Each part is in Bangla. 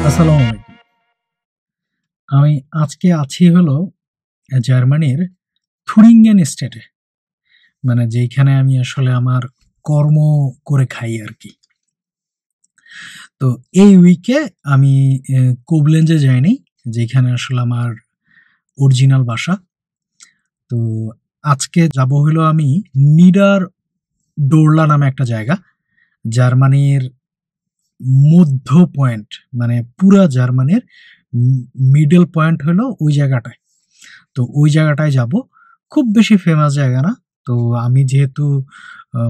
আসসালামু আলাইকুম। আমি আজকে আছি হলো জার্মানির থুরিঙ্গেন স্টেটে। মানে যেইখানে আমি আসলে আমার কর্ম করে খাই আরকি। তো এই উইকে আমি কোবলেঞ্জে যাইনি, যেখানে আসলে আমার অরিজিনাল বাসা। তো আজকে যাব হলো আমি নিডার ডোরলা নামে একটা জায়গা। জার্মানির মধ্য পয়েন্ট, মানে পুরা জার্মানির মিডল পয়েন্ট হলো ওই জায়গাটায়। তো ওই জায়গাটায় যাব। খুব বেশি ফেমাস জায়গা না। তো আমি যেহেতু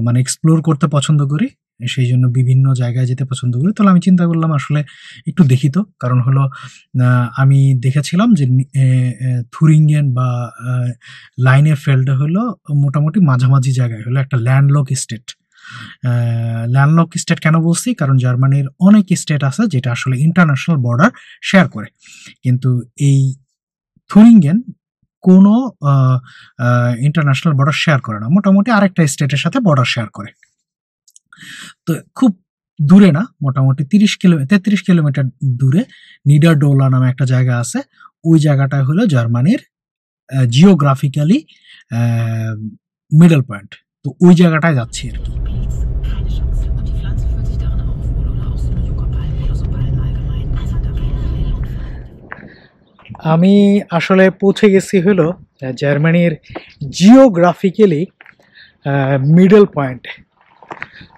মানে এক্সপ্লোর করতে পছন্দ করি, সেই জন্য বিভিন্ন জায়গায় যেতে পছন্দ করি। তাহলে আমি চিন্তা করলাম আসলে একটু দেখি তো। কারণ হলো আমি দেখেছিলাম যে থুরিঙ্গেন বা লাইনে ফেল্ডে হলো মোটামুটি মাঝামাঝি জায়গায় হলো একটা ল্যান্ডলক স্টেট। ল্যান্ডলক স্টেট কেন বলছি? কারণ জার্মানির অনেক স্টেট আছে যেটা আসলে ইন্টারন্যাশনাল বর্ডার শেয়ার করে, কিন্তু এই থুরিঙ্গেন কোনো ইন্টারন্যাশনাল বর্ডার শেয়ার করে না। মোটামুটি আরেকটা স্টেটের সাথে বর্ডার শেয়ার করে। তো খুব দূরে না, মোটামুটি 33 কিলোমিটার দূরে নিডার ডোলা নামে একটা জায়গা আছে। ওই জায়গাটায় হলো জার্মানির জিওগ্রাফিক্যালি মিডল পয়েন্ট। তো ওই জায়গাটায় যাচ্ছি আর কি। আমি আসলে পৌঁছে গেছি হলো জার্মানির জিওগ্রাফিক্যালি মিডল পয়েন্ট।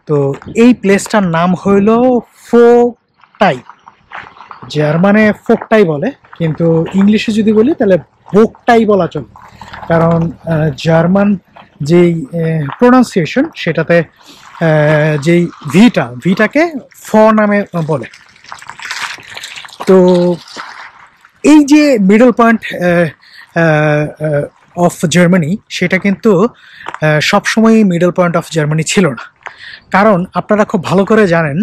তো এই প্লেসটার নাম হইল ফোকটাই। জার্মানে ফোকটাই বলে, কিন্তু ইংলিশে যদি বলি তাহলে বোকটাই বলা চলে। কারণ জার্মান যেই প্রোনাউন্সিয়েশন সেটাতে যেই ভিটাকে ফ নামে বলে। তো এই যে মিডল পয়েন্ট অফ জার্মানি, সেটা কিন্তু সবসময় মিডল পয়েন্ট অফ জার্মানি ছিল না। কারণ আপনারা খুব ভালো করে জানেন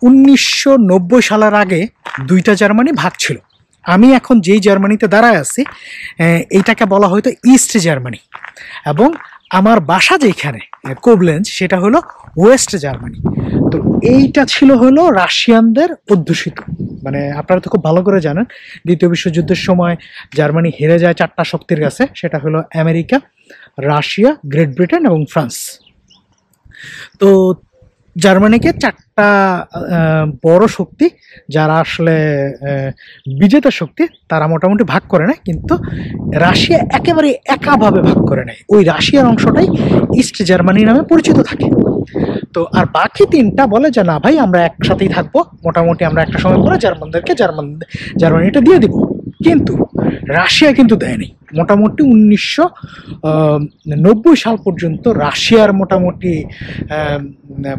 1990 সালের আগে দুইটা জার্মানি ভাগ ছিল। আমি এখন যেই জার্মানিতে দাঁড়ায় আছি এইটাকে বলা হয়তো ইস্ট জার্মানি, এবং আমার বাসা যেখানে কোবলেঞ্জ সেটা হলো ওয়েস্ট জার্মানি। তো এইটা ছিল হলো রাশিয়ানদের অধ্যুষিত। মানে আপনারা তো খুব ভালো করে জানেন দ্বিতীয় বিশ্বযুদ্ধের সময় জার্মানি হেরে যায় চারটা শক্তির কাছে। সেটা হলো আমেরিকা, রাশিয়া, গ্রেট ব্রিটেন এবং ফ্রান্স। তো জার্মানিকে চারটা বড় শক্তি, যারা আসলে বিজেতা শক্তি, তারা মোটামুটি ভাগ করে নেয়। কিন্তু রাশিয়া একেবারে একাভাবে ভাগ করে নেয়। ওই রাশিয়ার অংশটাই ইস্ট জার্মানি নামে পরিচিত থাকে। তো আর বাকি তিনটা বলে যে না ভাই, আমরা একসাথেই থাকবো, মোটামুটি আমরা একটা সময় পরে জার্মানদেরকে জার্মানিটা দিয়ে দিব। কিন্তু রাশিয়া কিন্তু দেয়নি। মোটামুটি 1990 সাল পর্যন্ত রাশিয়ার মোটামুটি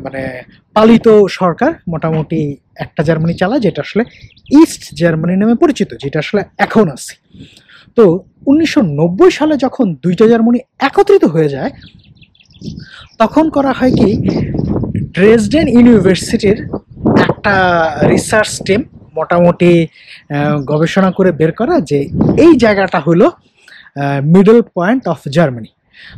মানে পালিত সরকার মোটামুটি একটা জার্মানি চালায়, যেটা আসলে ইস্ট জার্মানি নামে পরিচিত, যেটা আসলে এখন আছে। তো 1990 সালে যখন দুইটা জার্মানি একত্রিত হয়ে যায়, তখন করা হয় কি, ড্রেসডেন ইউনিভার্সিটির একটা রিসার্চ টিম মোটামুটি গবেষণা করে বের করা যে এই জায়গাটা হলো মিডল পয়েন্ট অফ জার্মানি।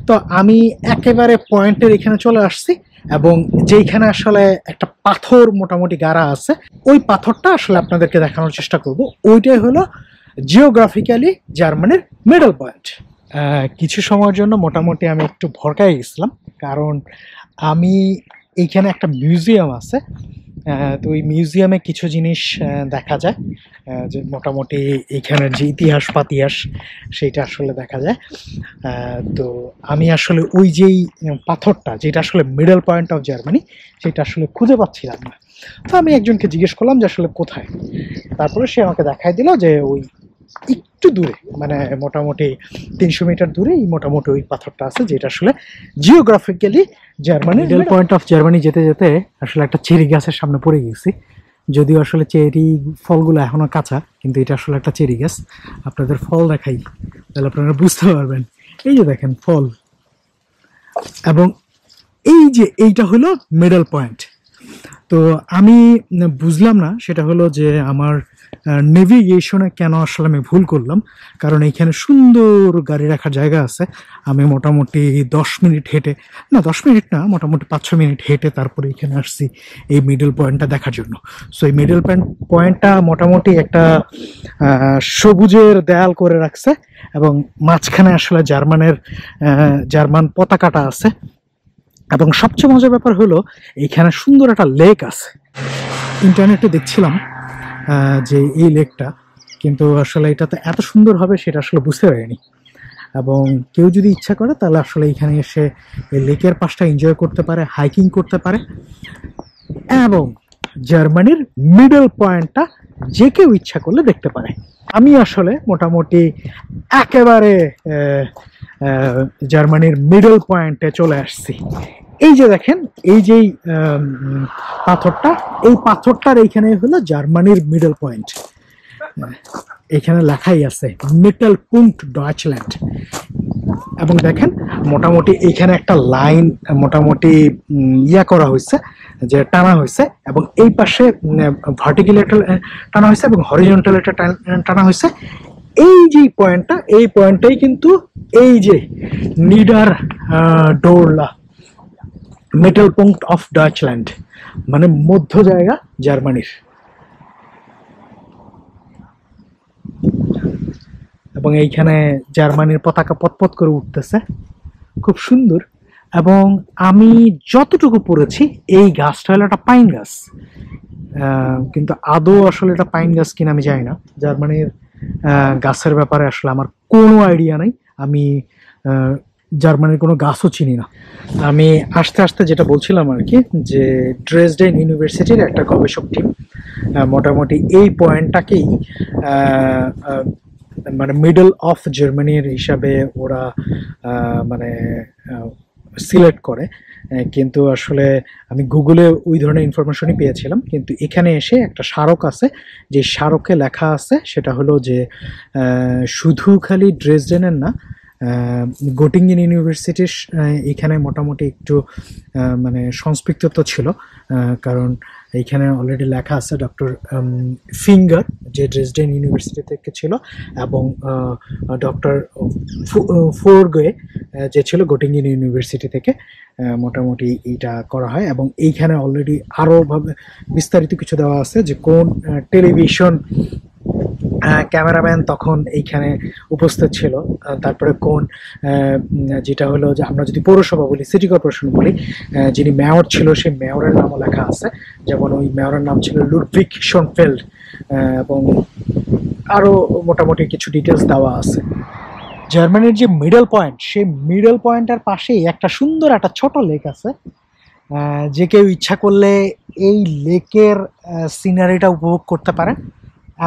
তো আমি একেবারে পয়েন্টের এখানে চলে আসছি, এবং যেইখানে আসলে একটা পাথর মোটামুটি গাড়া আছে, ওই পাথরটা আসলে আপনাদেরকে দেখানোর চেষ্টা করব। ওইটাই হলো জিওগ্রাফিক্যালি জার্মানির মিডল পয়েন্ট। কিছু সময়ের জন্য মোটামুটি আমি একটু ভরকায় গেছিলাম, কারণ আমি এইখানে একটা মিউজিয়াম আছে। তো ওই মিউজিয়ামে কিছু জিনিস দেখা যায়, যে মোটামুটি এইখানের যে ইতিহাস পাতিহাস সেইটা আসলে দেখা যায়। তো আমি আসলে ওই যেই পাথরটা, যেটা আসলে মিডল পয়েন্ট অফ জার্মানি, সেটা আসলে খুঁজে পাচ্ছিলাম না। তো আমি একজনকে জিজ্ঞেস করলাম যে আসলে কোথায়। তারপরে সে আমাকে দেখাই দিল যে ওই একটু দূরে, মানে মোটামুটি 300 মিটার দূরে মোটামুটি ওই পাথরটা আছে, যেটা আসলে geographically Germany middle point of Germany. যেতে যেতে আসলে একটা চেরি গাছের সামনে পড়ে গেছি, যদিও আসলে চেরি ফলগুলো এখনো কাঁচা, কিন্তু এটা আসলে একটা চেরি গাছ। আপনাদের ফল দেখাই, তাহলে আপনারা বুঝতে পারবেন। এই যে দেখেন ফল, এবং এই যে এইটা হলো মিডল পয়েন্ট। তো আমি বুঝলাম না, সেটা হলো যে আমার নেভিগেশনে কেন আসলে আমি ভুল করলাম, কারণ এইখানে সুন্দর গাড়ি রাখার জায়গা আছে। আমি মোটামুটি 10 মিনিট হেঁটে, না 10 মিনিট না, মোটামুটি 5-6 মিনিট হেঁটে তারপরে এখানে আসছি এই মিডল পয়েন্টটা দেখার জন্য। সো এই মিডল পয়েন্টটা মোটামুটি একটা সবুজের দেয়াল করে রাখছে এবং মাঝখানে আসলে জার্মান পতাকাটা আছে। এবং সবচেয়ে মজার ব্যাপার হলো এইখানে সুন্দর একটা লেক আছে। ইন্টারনেটে দেখছিলাম যে এই লেকটা, কিন্তু আসলে এটা তো এত সুন্দর হবে সেটা আসলে বুঝতে পারিনি। এবং কেউ যদি ইচ্ছা করে তাহলে আসলে এখানে এসে এই লেকের পাশটা এনজয় করতে পারে, হাইকিং করতে পারে। এবং জার্মানির মিডল পয়েন্টটা যে কেউ ইচ্ছা করলে দেখতে পারে। আমি আসলে মোটামুটি একেবারে জার্মানির মিডল পয়েন্টে চলে আসছি। এই যে দেখেন, এই যে পাথরটা, এই পাথরটার এইখানে হলো জার্মানির মিডল পয়েন্ট। এখানে লেখাই আছে মিটেলপুঙ্কট ডয়েচল্যান্ড। এবং দেখেন মোটামুটি এইখানে একটা লাইন মোটামুটি করা হয়েছে, যে টানা হয়েছে, এবং এই পাশে ভার্টিক্যাল একটা টানা হয়েছে এবং হরিজন্টাল একটা টানা হয়েছে। এই যে পয়েন্টটা, এই পয়েন্টটাই কিন্তু এই যে নিডার ডোরলা মিটেলপুঙ্কট অফ ডয়েচল্যান্ড, মানে মধ্য জায়গা জার্মানির। এবং এইখানে জার্মানির পতাকা পতপত করে উঠতেছে, খুব সুন্দর। এবং আমি যতটুকু পড়েছি এই গাছটা হলো একটা পাইন গাছ, কিন্তু আদৌ আসলে এটা পাইন গাছ কিনা আমি জানি না। জার্মানির গাছের ব্যাপারে আসলে আমার কোনো আইডিয়া নাই। আমি জার্মানির কোনো গাছও চিনি না। আমি আস্তে আস্তে যেটা বলছিলাম আর কি, যে ড্রেসডেন ইউনিভার্সিটির একটা গবেষক টিম মোটামুটি এই পয়েন্টটাকেই মানে মিডল অফ জার্মানির হিসাবে ওরা মানে সিলেক্ট করে। কিন্তু আসলে আমি গুগলে ওই ধরনের ইনফরমেশনই পেয়েছিলাম, কিন্তু এখানে এসে একটা স্মারক আছে, যে স্মারকে লেখা আছে সেটা হলো যে শুধু খালি ড্রেসডেনের না, গোটিঙ্গেন ইউনিভার্সিটির এখানে মোটামুটি একটু মানে সংস্পৃক্তত্ব ছিল, কারণ এইখানে অলরেডি লেখা আছে ডক্টর ফিঙ্গার, যে ড্রেসডেন ইউনিভার্সিটি থেকে ছিল, এবং ডক্টর ফোরগে, যে ছিল গোটিঙ্গেন ইউনিভার্সিটি থেকে। মোটামুটি এইটা করা হয়, এবং এইখানে অলরেডি আরও বিস্তারিত কিছু দেওয়া আছে, যে কোন টেলিভিশন ক্যামেরাম্যান তখন এইখানে উপস্থিত ছিল, তারপরে কোন যেটা হলো যে আমরা যদি পৌরসভা বলি, সিটি কর্পোরেশন বলি, যিনি মেয়র ছিল সেই মেয়রের নামও লেখা আছে, যেমন ওই মেয়রের নাম ছিল লুডভিগ শোনফেল্ড, এবং আরও মোটামুটি কিছু ডিটেলস দেওয়া আছে। জার্মানির যে মিডল পয়েন্ট, সেই মিডল পয়েন্টের পাশেই একটা সুন্দর একটা ছোট লেক আছে। যে কেউ ইচ্ছা করলে এই লেকের সিনারিটা উপভোগ করতে পারে।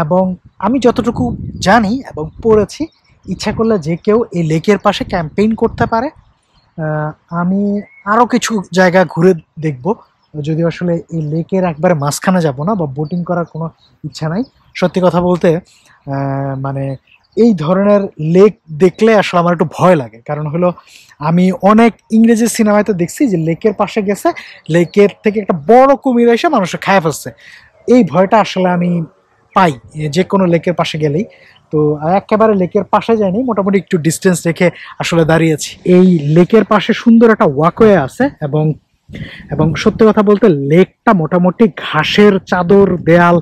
এবং আমি যতটুকু জানি এবং পড়েছি, ইচ্ছা করলে যে কেউ এই লেকের পাশে ক্যাম্পেইন করতে পারে। আমি আরও কিছু জায়গা ঘুরে দেখব, যদিও আসলে এই লেকের একবারে মাঝখানে যাব না, বা বোটিং করার কোনো ইচ্ছা নাই। সত্যি কথা বলতে মানে এই ধরনের লেক দেখলে আসলে আমার একটু ভয় লাগে, কারণ হলো আমি অনেক ইংরেজি সিনেমাতে দেখছি যে লেকের পাশে গেছে, লেকের থেকে একটা বড় কুমির এসে মানুষের খায় ফেলছে। এই ভয়টা আসলে আমি পাই যে কোনো লেকের পাশে গেলেই। তো একেবারে লেকের পাশে যায়নি, মোটামুটি একটু ডিস্টেন্স রেখে আসলে দাঁড়িয়েছি। এই লেকের পাশে সুন্দর একটা ওয়াকওয়ে আছে, এবং সত্যি কথা বলতে লেকটা মোটামুটি ঘাসের চাদর দেয়াল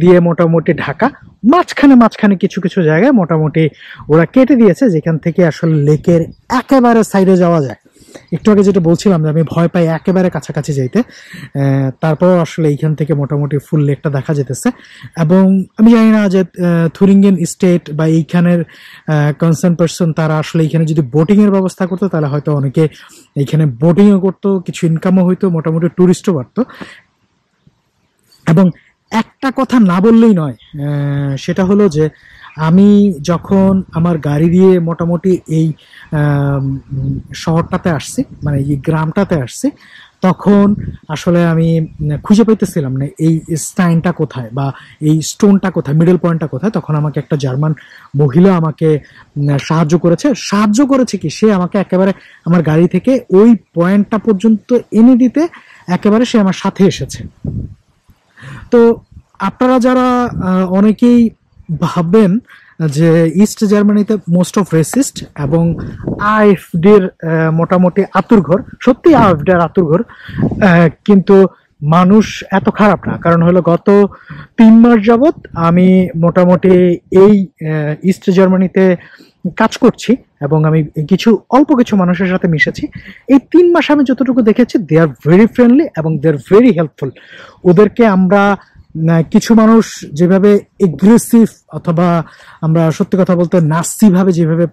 দিয়ে মোটামুটি ঢাকা। মাঝখানে কিছু কিছু জায়গায় মোটামুটি ওরা কেটে দিয়েছে, যেখান থেকে আসলে লেকের একেবারে সাইডে যাওয়া যায়। একটু আগে যেটা বলছিলাম যে আমি ভয় পাই একেবারে কাছাকাছি যাইতে, তারপরও আসলে এইখান থেকে মোটামুটি ফুল লেকটা দেখা যেতেছে। এবং আমি জানি না যে থুরিঙ্গেন স্টেট বা এইখানের কনসার্ন পার্সন তারা আসলে এইখানে যদি বোটিংয়ের ব্যবস্থা করতো তাহলে হয়তো অনেকে এইখানে বোটিংও করতো, কিছু ইনকামও হইতো, মোটামুটি ট্যুরিস্টও বাড়তো। এবং একটা কথা না বললেই নয়, সেটা হলো যে আমি যখন আমার গাড়ি দিয়ে মোটামুটি এই শহরটাতে আসছি, মানে এই গ্রামটাতে আসছি, তখন আসলে আমি খুঁজে পাইতেছিলাম না এই স্টাইনটা কোথায় বা এই স্টোনটা কোথায়, মিডল পয়েন্টটা কোথায়। তখন আমাকে একটা জার্মান মহিলা আমাকে সাহায্য করেছে কি, সে আমাকে একেবারে আমার গাড়ি থেকে ওই পয়েন্টটা পর্যন্ত এনে দিতে একেবারে সে আমার সাথে এসেছে। তো আপনারা যারা অনেকেই ভাববেন যে ইস্ট জার্মানিতে মোস্ট অফ রেসিস্ট এবং আইএফডির মোটামুটি আতুরঘর, সত্যি আইএফডির আতুরঘর, কিন্তু মানুষ এত খারাপ না। কারণ হলো গত 3 মাস যাবত আমি মোটামুটি এই ইস্ট জার্মানিতে কাজ করছি এবং আমি অল্প কিছু মানুষের সাথে মিশেছি। এই 3 মাস আমি যতটুকু দেখেছি, দে আর ভেরি ফ্রেন্ডলি এবং দে আর ভেরি হেল্পফুল। ওদেরকে আমরা কিছু মানুষ যেভাবে এগ্রেসিভ অথবা আমরা সত্যি কথা বলতে নাসি ভাবে যেভাবে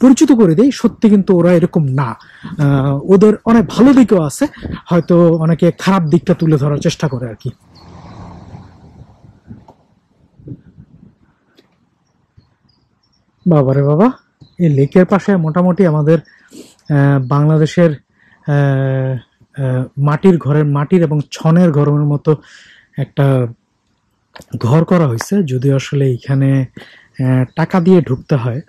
পরিচিত করে দেই, সত্যি কিন্তু ওরা এরকম না। ওদের অনেক ভালো দিকও আছে, হয়তো অনেকে খারাপ দিকটা তুলে ধরার চেষ্টা করে আর কি। বাবারে বাবা, এই লেকের পাশে মোটামুটি আমাদের বাংলাদেশের মাটির এবং ছনের ঘরের মতো একটা ঘর করা হয়েছে, যদি আসলে এখানে টাকা দিয়ে ঢুকতে হয়।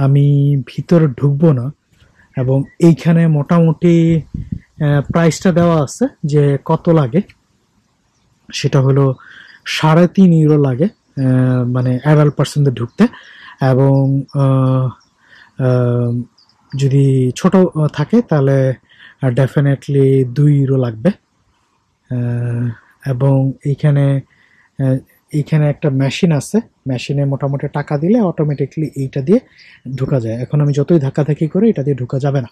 আমি ভিতরে ঢুকবো না, এবং এইখানে মোটামুটি প্রাইসটা দেওয়া আছে যে কত লাগে, সেটা হলো 3.5 ইউরো লাগে মানে অ্যাডাল্ট পার্সনদের ঢুকতে, এবং যদি ছোট থাকে তাহলে ডেফিনেটলি 2 ইউরো লাগবে। এবং এইখানে একটা মেশিন আছে, মেশিনে মোটামুটি টাকা দিলে অটোমেটিকলি এইটা দিয়ে ঢোকা যায়। এখন আমি যতই ধাক্কাধাক্কি করি, এটা দিয়ে ঢোকা যাবে না।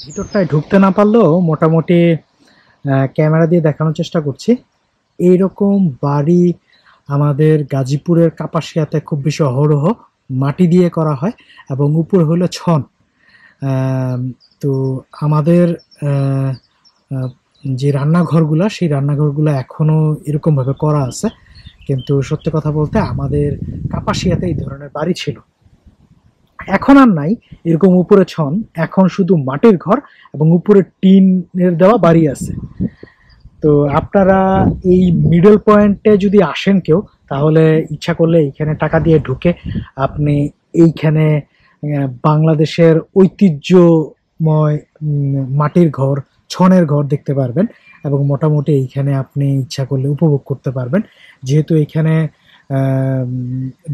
ভিতরটায় ঢুকতে না পারলেও মোটামুটি ক্যামেরা দিয়ে দেখানোর চেষ্টা করছি। এইরকম বাড়ি আমাদের গাজীপুরের কাপাসিয়াতে খুব বেশি অহরহ মাটি দিয়ে করা হয়, এবং উপরে হলো ছন। তো আমাদের যে রান্নাঘরগুলা, সেই রান্নাঘরগুলো এখনো এরকমভাবে করা আছে, কিন্তু সত্যি কথা বলতে আমাদের কাপাসিয়াতে এই ধরনের বাড়ি ছিল, এখন আর নাই এরকম উপরে ছন। এখন শুধু মাটির ঘর এবং উপরে টিনের দেওয়া বাড়ি আছে। তো আপনারা এই মিডল পয়েন্টে যদি আসেন কেউ, তাহলে ইচ্ছা করলে এইখানে টাকা দিয়ে ঢুকে আপনি এইখানে বাংলাদেশের ঐতিহ্যময় মাটির ঘর, ছনের ঘর দেখতে পারবেন, এবং মোটামুটি এইখানে আপনি ইচ্ছা করলে উপভোগ করতে পারবেন। যেহেতু এইখানে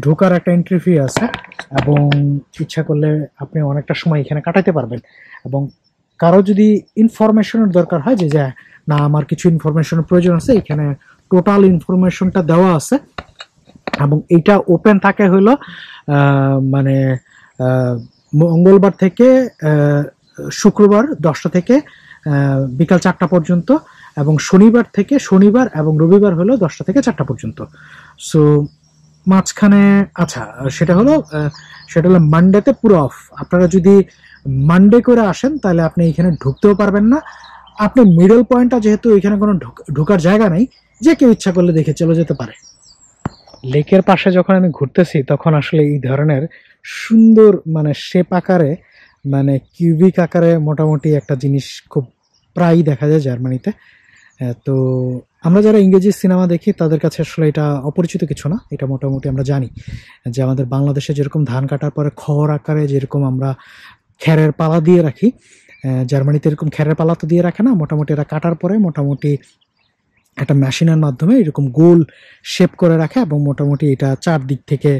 ঢোকার একটা এন্ট্রি ফি আছে, এবং ইচ্ছা করলে আপনি অনেকটা সময় এখানে কাটাতে পারবেন। এবং কারো যদি ইনফরমেশনের দরকার হয় যে না আমার কিছু ইনফরমেশনের প্রয়োজন আছে, এখানে টোটাল ইনফরমেশনটা দেওয়া আছে। এবং এইটা ওপেন থাকে হলো মানে মঙ্গলবার থেকে শুক্রবার 10টা থেকে বিকাল 4টা পর্যন্ত, এবং শনিবার এবং রবিবার হলো 10টা থেকে 4টা পর্যন্ত। সো মাঝখানে সেটা হলো মানডেতে পুরো অফ। আপনারা যদি মানডে করে আসেন তাহলে আপনি এখানে ঢুকতেও পারবেন না। আপনি মিডল পয়েন্টটা, যেহেতু এখানে কোনো ঢোকার জায়গা নেই, যে কেউ ইচ্ছা করলে দেখে চলে যেতে পারে। লেকের পাশে যখন আমি ঘুরতেছি, তখন আসলে এই ধরনের সুন্দর মানে শেপ আকারে, মানে কিউবিক আকারে মোটামুটি একটা জিনিস খুব প্রায়ই দেখা যায় জার্মানিতে। তো আমরা যারা ইংরেজি সিনেমা দেখি, তাদের কাছে আসলে এটা অপরিচিত কিছু না। এটা মোটামুটি আমরা জানি যে আমাদের বাংলাদেশে যেরকম ধান কাটার পরে খড় আকারে যেরকম আমরা খ্যারের পালা দিয়ে রাখি, জার্মানিতে এরকম খ্যারের পালা তো দিয়ে রাখে না। মোটামুটি এরা কাটার পরে মোটামুটি একটা মেশিনের মাধ্যমে এরকম গোল শেপ করে রাখে, এবং মোটামুটি এটা চারদিক থেকে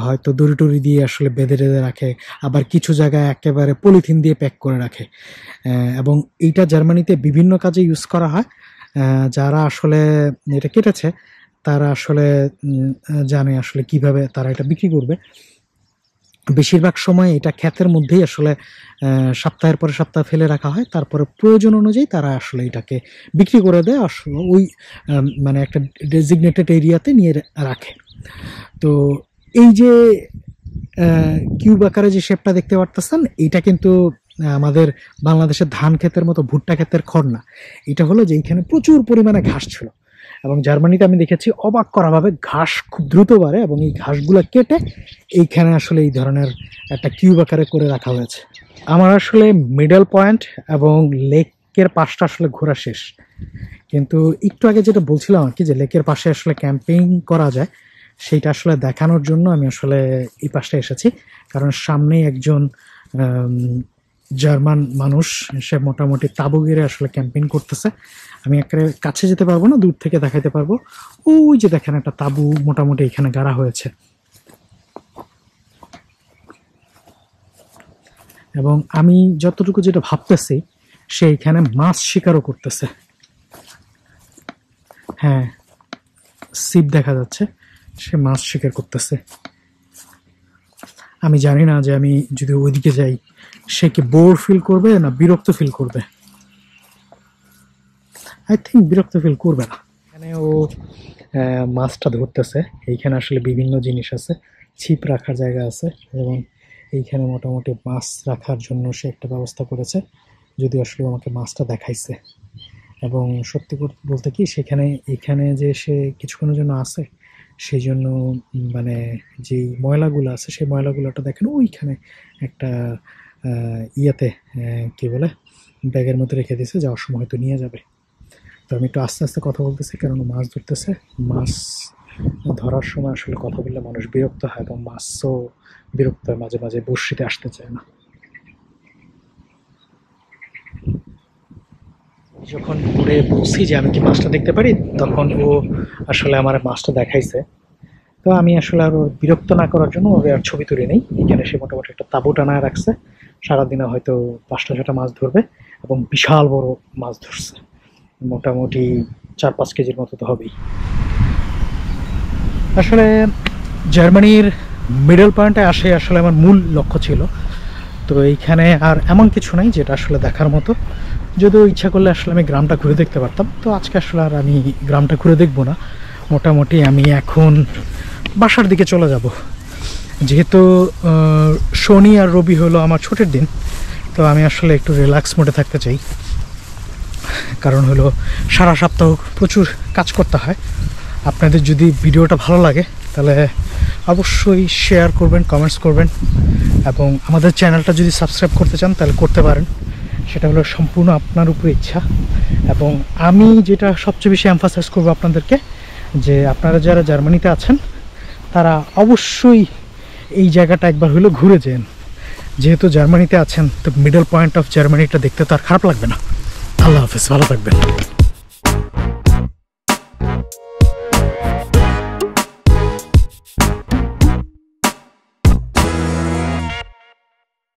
হয়তো দড়ি টড়ি দিয়ে আসলে বেঁধে রাখে, আবার কিছু জায়গায় একেবারে পলিথিন দিয়ে প্যাক করে রাখে। এবং এইটা জার্মানিতে বিভিন্ন কাজে ইউজ করা হয়। যারা আসলে এটা কেটেছে, তারা আসলে জানে আসলে কিভাবে তারা এটা বিক্রি করবে। বেশিরভাগ সময় এটা ক্ষেতের মধ্যেই আসলে সপ্তাহের পরে সপ্তাহ ফেলে রাখা হয়, তারপরে প্রয়োজন অনুযায়ী তারা আসলে এটাকে বিক্রি করে দেয়, আসলে ওই মানে একটা ডেজিগনেটেড এরিয়াতে নিয়ে রাখে। তো এই যে কিউব আকারে যে শেপটা দেখতে পারতেছেন, এটা কিন্তু আমাদের বাংলাদেশের ধান ক্ষেতের মতো ভুট্টা ক্ষেতের খড় না। এটা হলো যে এইখানে প্রচুর পরিমাণে ঘাস ছিল, এবং জার্মানিতে আমি দেখেছি অবাক করাভাবে ঘাস খুব দ্রুত বাড়ে, এবং এই ঘাসগুলো কেটে এইখানে আসলে এই ধরনের একটা কিউব আকারে করে রাখা হয়েছে। আমার আসলে মিডল পয়েন্ট এবং লেকের পাশটা আসলে ঘোরা শেষ, কিন্তু একটু আগে যেটা বলছিলাম আর কি, যে লেকের পাশে আসলে ক্যাম্পিং করা যায়, সেইটা আসলে দেখানোর জন্য আমি আসলে এই পাশটা এসেছি। কারণ সামনেই একজন জার্মান মানুষ সে মোটামুটি তাঁবু গেড়ে আসলে ক্যাম্পেইন করতেছে। আমি একেবারে কাছে যেতে পারবো না, দূর থেকে দেখাইতে পারবো। ওই যে দেখেন একটা তাঁবু মোটামুটি এখানে গাড়া হয়েছে, এবং আমি যতটুকু যেটা ভাবতেছি সে এখানে মাছ শিকারও করতেছে। হ্যাঁ, ছিপ দেখা যাচ্ছে, সে মাছ শিকার করতেছে। আমি জানি না যে আমি যদি ওইদিকে যাই সে কি বোর ফিল করবে না বিরক্ত ফিল করবে। আই থিঙ্ক বিরক্ত ফিল করবে না। এখানে ও মাছটা ধরতেছে। এইখানে আসলে বিভিন্ন জিনিস আছে, ছিপ রাখার জায়গা আছে, এবং এইখানে মোটামুটি মাছ রাখার জন্য সে একটা ব্যবস্থা করেছে, যদি আসলে আমাকে মাছটা দেখাইছে। এবং সত্যি বলতে কি সেখানে এখানে যে সে কিছুক্ষণের জন্য আছে, সেই জন্য মানে যে ময়লাগুলো আছে সেই ময়লাগুলোটা দেখেন ওইখানে একটা ইয়েতে কি বলে ব্যাগের মধ্যে রেখে দিয়েছে, যাওয়ার সময় হয়তো নিয়ে যাবে। তো আমি একটু আস্তে আস্তে কথা বলতেছি, কারণ মাছ ধরতেছে। মাছ ধরার সময় আসলে কথা বললে মানুষ বিরক্ত হয়, এবং মাছও বিরক্ত হয়, মাঝে মাঝে বড়শিতে আসতে চায় না। যখন ঘুরে বলছি যে আমি কি মাছটা দেখতে পারি, তখন ও আসলে আমার মাছটা দেখাইছে। তো আমি আসলে আরো বিরক্ত না করার জন্য ওকে আর ছবি তুলে নেই। এখানে সে মোটামুটি একটা তাঁবু টানায় রাখছে, সারাদিনে হয়তো 5টা-6টা মাছ ধরবে, এবং বিশাল বড় মাছ ধরছে, মোটামুটি 4-5 কেজির মতো তো হবেই। আসলে জার্মানির মিডল পয়েন্টে আসে আসলে আমার মূল লক্ষ্য ছিল। তো এইখানে আর এমন কিছু নাই যেটা আসলে দেখার মতো, যদিও ইচ্ছা করলে আসলে আমি গ্রামটা ঘুরে দেখতে পারতাম। তো আজকে আসলে আর আমি গ্রামটা ঘুরে দেখবো না, মোটামুটি আমি এখন বাসার দিকে চলে যাব। যেহেতু শনি আর রবি হলো আমার ছুটির দিন, তো আমি আসলে একটু রিল্যাক্স মোডে থাকতে চাই, কারণ হলো সারা সপ্তাহ প্রচুর কাজ করতে হয়। আপনাদের যদি ভিডিওটা ভালো লাগে তাহলে অবশ্যই শেয়ার করবেন, কমেন্টস করবেন, এবং আমাদের চ্যানেলটা যদি সাবস্ক্রাইব করতে চান তাহলে করতে পারেন। সেটা হলো সম্পূর্ণ আপনার উপরে ইচ্ছা। এবং আমি যেটা সবচেয়ে বেশি এমফাসাইজ করবো আপনাদেরকে, যে আপনারা যারা জার্মানিতে আছেন তারা অবশ্যই এই জায়গাটা একবার হলেও ঘুরে যান। যেহেতু জার্মানিতে আছেন, তো মিডল পয়েন্ট অফ জার্মানিটা দেখতে তো আর খারাপ লাগবে না। আল্লাহ হাফেজ, ভালো থাকবেন।